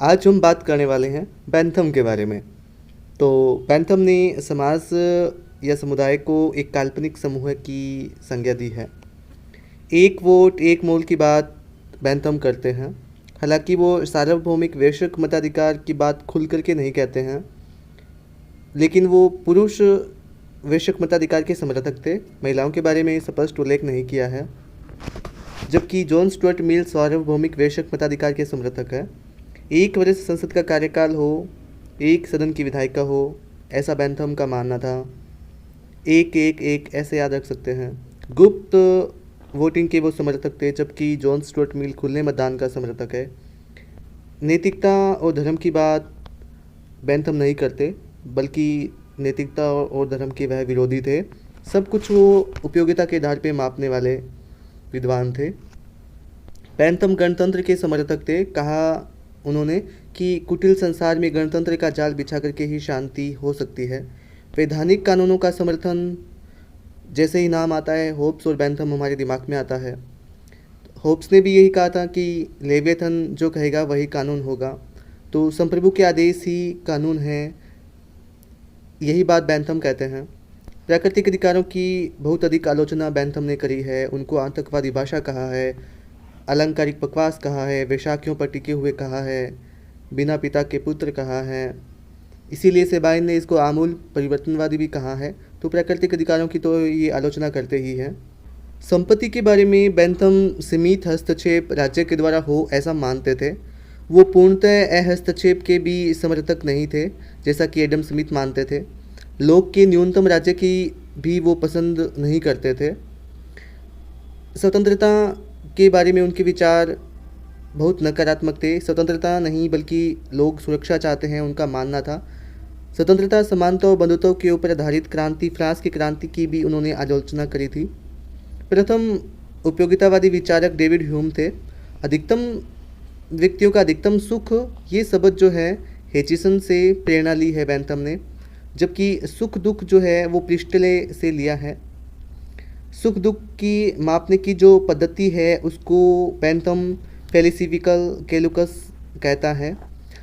आज हम बात करने वाले हैं बैंथम के बारे में। तो बैंथम ने समाज या समुदाय को एक काल्पनिक समूह की संज्ञा दी है। एक वोट एक मोल की बात बैंथम करते हैं। हालांकि वो सार्वभौमिक वैश्विक मताधिकार की बात खुल करके नहीं कहते हैं, लेकिन वो पुरुष वैश्विक मताधिकार के समर्थक थे। महिलाओं के बारे में स्पष्ट उल्लेख नहीं किया है, जबकि जॉन स्टुअर्ट मिल सार्वभौमिक वैश्विक मताधिकार के समर्थक है। एक वर्ष संसद का कार्यकाल हो, एक सदन की विधायिका हो, ऐसा बैंथम का मानना था। एक एक एक ऐसे याद रख सकते हैं। गुप्त वोटिंग के वो समर्थक थे, जबकि जॉन स्टुअर्ट मिल खुले मतदान का समर्थक है। नैतिकता और धर्म की बात बैंथम नहीं करते, बल्कि नैतिकता और धर्म के वह विरोधी थे। सब कुछ वो उपयोगिता के आधार पे मापने वाले विद्वान थे। बैंथम गणतंत्र के समर्थक थे। कहा उन्होंने कि कुटिल संसार में गणतंत्र का जाल बिछा करके ही शांति हो सकती है। वैधानिक कानूनों का समर्थन, जैसे ही नाम आता है होब्स और बैंथम हमारे दिमाग में आता है। होब्स ने भी यही कहा था कि लेवियथन जो कहेगा वही कानून होगा, तो संप्रभु के आदेश ही कानून है, यही बात बैंथम कहते हैं। प्राकृतिक अधिकारों की बहुत अधिक आलोचना बैंथम ने करी है। उनको आतंकवादी भाषा कहा है, अलंकारिक बकवास कहा है, वैशाखियों पर टिके हुए कहा है, बिना पिता के पुत्र कहा है। इसीलिए सेबाइन ने इसको आमूल परिवर्तनवादी भी कहा है। तो प्राकृतिक अधिकारों की तो ये आलोचना करते ही हैं। संपत्ति के बारे में बैंथम सीमित हस्तक्षेप राज्य के द्वारा हो ऐसा मानते थे। वो पूर्णतः अहस्तक्षेप के भी समर्थक नहीं थे, जैसा कि एडम स्मिथ मानते थे। लोग के न्यूनतम राज्य की भी वो पसंद नहीं करते थे। स्वतंत्रता के बारे में उनके विचार बहुत नकारात्मक थे। स्वतंत्रता नहीं बल्कि लोग सुरक्षा चाहते हैं, उनका मानना था। स्वतंत्रता, समानता और बंधुत्व के ऊपर आधारित क्रांति, फ्रांस की क्रांति की भी उन्होंने आलोचना करी थी। प्रथम उपयोगितावादी विचारक डेविड ह्यूम थे। अधिकतम व्यक्तियों का अधिकतम सुख, ये शब्द जो है हेचिसन से प्रेरणा ली है बैंथम ने, जबकि सुख दुख जो है वो प्रिस्टले से लिया है। सुख दुख की मापने की जो पद्धति है उसको बैंथम फेलिसिफिकल कैलकुलस कहता है,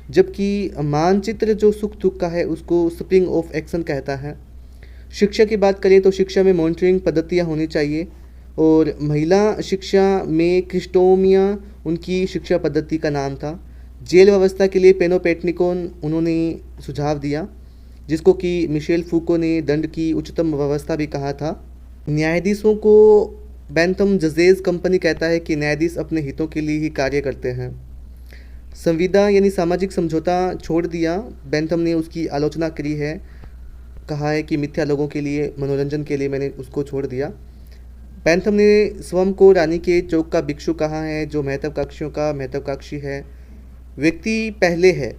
जबकि मानचित्र जो सुख दुख का है उसको स्प्रिंग ऑफ एक्शन कहता है। शिक्षा की बात करें तो शिक्षा में मॉनिटरिंग पद्धतियाँ होनी चाहिए, और महिला शिक्षा में क्रिस्टोमिया उनकी शिक्षा पद्धति का नाम था। जेल व्यवस्था के लिए पेनोपेटनिकोन उन्होंने सुझाव दिया, जिसको कि मिशेल फूको ने दंड की उच्चतम व्यवस्था भी कहा था। न्यायाधीशों को बैंथम जजेज कंपनी कहता है कि न्यायाधीश अपने हितों के लिए ही कार्य करते हैं। संविदा यानी सामाजिक समझौता छोड़ दिया, बैंथम ने उसकी आलोचना करी है। कहा है कि मिथ्या लोगों के लिए, मनोरंजन के लिए मैंने उसको छोड़ दिया। बैंथम ने स्वयं को रानी के चौक का भिक्षु कहा है, जो महत्वाकांक्षियों का महत्वाकांक्षी है। व्यक्ति पहले है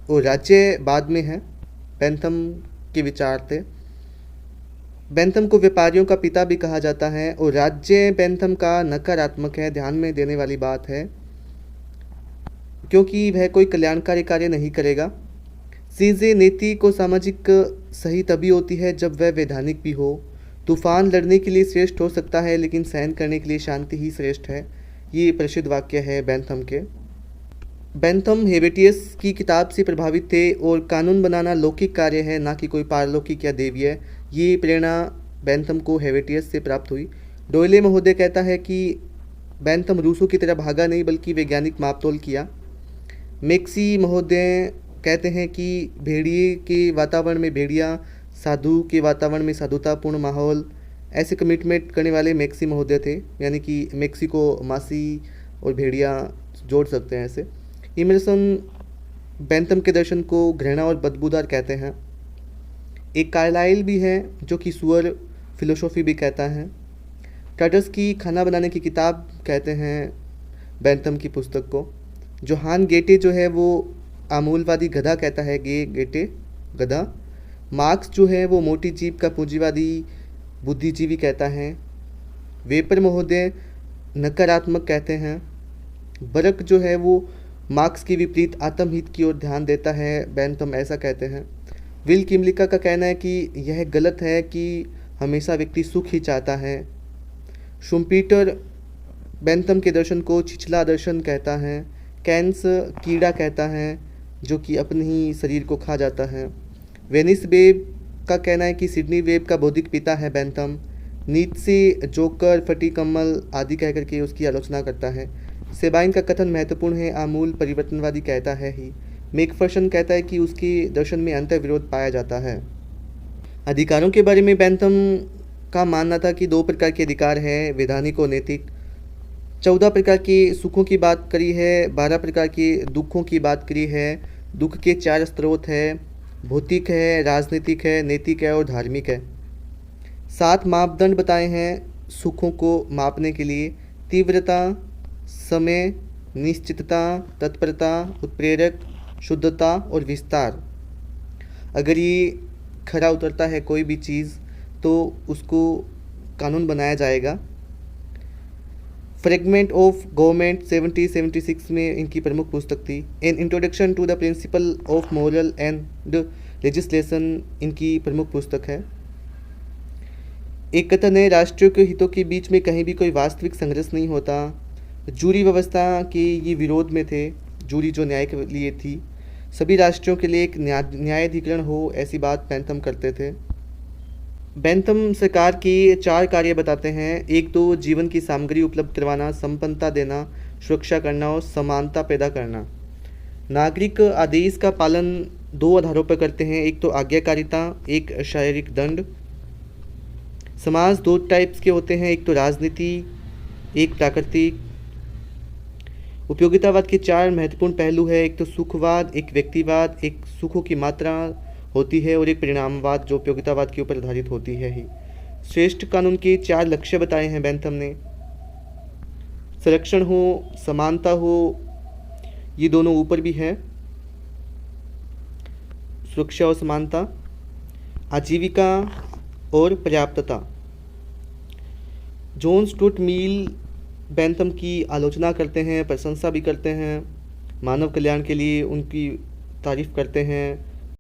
और राज्य बाद में है, बैंथम के विचार थे। बैंथम को व्यापारियों का पिता भी कहा जाता है, और राज्य बैंथम का नकारात्मक है, ध्यान में देने वाली बात है, क्योंकि वह कोई कल्याणकारी कार्य नहीं करेगा। चीज़ें नैतिक और सामाजिक सही तभी होती है जब वह वैधानिक भी हो। तूफान लड़ने के लिए श्रेष्ठ हो सकता है, लेकिन सहन करने के लिए शांति ही श्रेष्ठ है। ये प्रसिद्ध वाक्य है बैंथम के। बैंथम हेवेटियस की किताब से प्रभावित थे, और कानून बनाना लौकिक कार्य है, ना कि कोई पारलौकिक या दैवीय। ये प्रेरणा बैंथम को हेवेटियस से प्राप्त हुई। डोयले महोदय कहता है कि बैंथम रूसों की तरह भागा नहीं, बल्कि वैज्ञानिक मापतोल किया। मैक्सी महोदय कहते हैं कि भेड़िए के वातावरण में भेड़िया, साधु के वातावरण में साधुतापूर्ण माहौल, ऐसे कमिटमेंट करने वाले मैक्सी महोदय थे। यानी कि मैक्सी को मासी और भेड़िया जोड़ सकते हैं ऐसे। इमर्सन बैंथम के दर्शन को घृणा और बदबूदार कहते हैं। एक कार्लाइल भी है जो कि सुअर फिलोसॉफी भी कहता है। टाटस की खाना बनाने की किताब कहते हैं बैंथम की पुस्तक को। जोहान गेटे जो है वो आमूलवादी गधा कहता है, गेटे गधा। मार्क्स जो है वो मोटी जीभ का पूंजीवादी बुद्धिजीवी कहता है। वेपर महोदय नकारात्मक कहते हैं। बरक जो है वो मार्क्स के विपरीत आत्महित की ओर ध्यान देता है, बैंथम ऐसा कहते हैं। विल किमलिका का कहना है कि यह गलत है कि हमेशा व्यक्ति सुख ही चाहता है। शुम्पीटर बैंथम के दर्शन को छिछला दर्शन कहता है। कैंस कीड़ा कहता है। जो कि अपने ही शरीर को खा जाता है। वेनिस वेब का कहना है कि सिडनी वेब का बौद्धिक पिता है बेंथम। नीत्शे जोकर, फटी कम्मल आदि कह कर के उसकी आलोचना करता है। सेबाइन का कथन महत्वपूर्ण है, आमूल परिवर्तनवादी कहता है ही। मैकफर्शन कहता है कि उसके दर्शन में अंतर विरोध पाया जाता है। अधिकारों के बारे में बेंथम का मानना था कि 2 प्रकार के अधिकार हैं, वैधानिक और नैतिक। 14 प्रकार के सुखों की बात करी है, 12 प्रकार के दुखों की बात करी है। दुख के 4 स्रोत है, भौतिक है, राजनीतिक है, नैतिक है और धार्मिक है। 7 मापदंड बताए हैं सुखों को मापने के लिए: तीव्रता, समय, निश्चितता, तत्परता, उत्प्रेरक, शुद्धता और विस्तार। अगर ये खरा उतरता है कोई भी चीज़ तो उसको कानून बनाया जाएगा। फ्रेगमेंट ऑफ गवर्नमेंट 70-76 में इनकी प्रमुख पुस्तक थी। An introduction to the principle of moral and legislation इनकी प्रमुख पुस्तक है। एक कथन है, राष्ट्रों के हितों के बीच में कहीं भी कोई वास्तविक संघर्ष नहीं होता। जूरी व्यवस्था के ये विरोध में थे, जूरी जो न्याय के लिए थी। सभी राष्ट्रों के लिए एक न्यायाधिकरण हो, ऐसी बात बेंथम करते थे। बेंथम सरकार के 4 कार्य बताते हैं। एक तो जीवन की सामग्री उपलब्ध करवाना, संपन्नता देना, सुरक्षा करना और समानता पैदा करना। नागरिक आदेश का पालन 2 आधारों पर करते हैं, एक तो आज्ञाकारिता, एक शारीरिक दंड। समाज 2 टाइप्स के होते हैं, एक तो राजनीति, एक प्राकृतिक। उपयोगितावाद के 4 महत्वपूर्ण पहलू है, एक तो सुखवाद, एक व्यक्तिवाद, एक सुखों की मात्रा होती है और एक परिणामवाद जो उपयोगितावाद के ऊपर आधारित होती है ही। श्रेष्ठ कानून के 4 लक्ष्य बताए हैं बेंथम ने। संरक्षण हो, समानता हो, ये दोनों ऊपर भी हैं, सुरक्षा और समानता, आजीविका और पर्याप्तता। जॉन स्टुअर्ट मिल बेंथम की आलोचना करते हैं, प्रशंसा भी करते हैं, मानव कल्याण के लिए उनकी तारीफ करते हैं।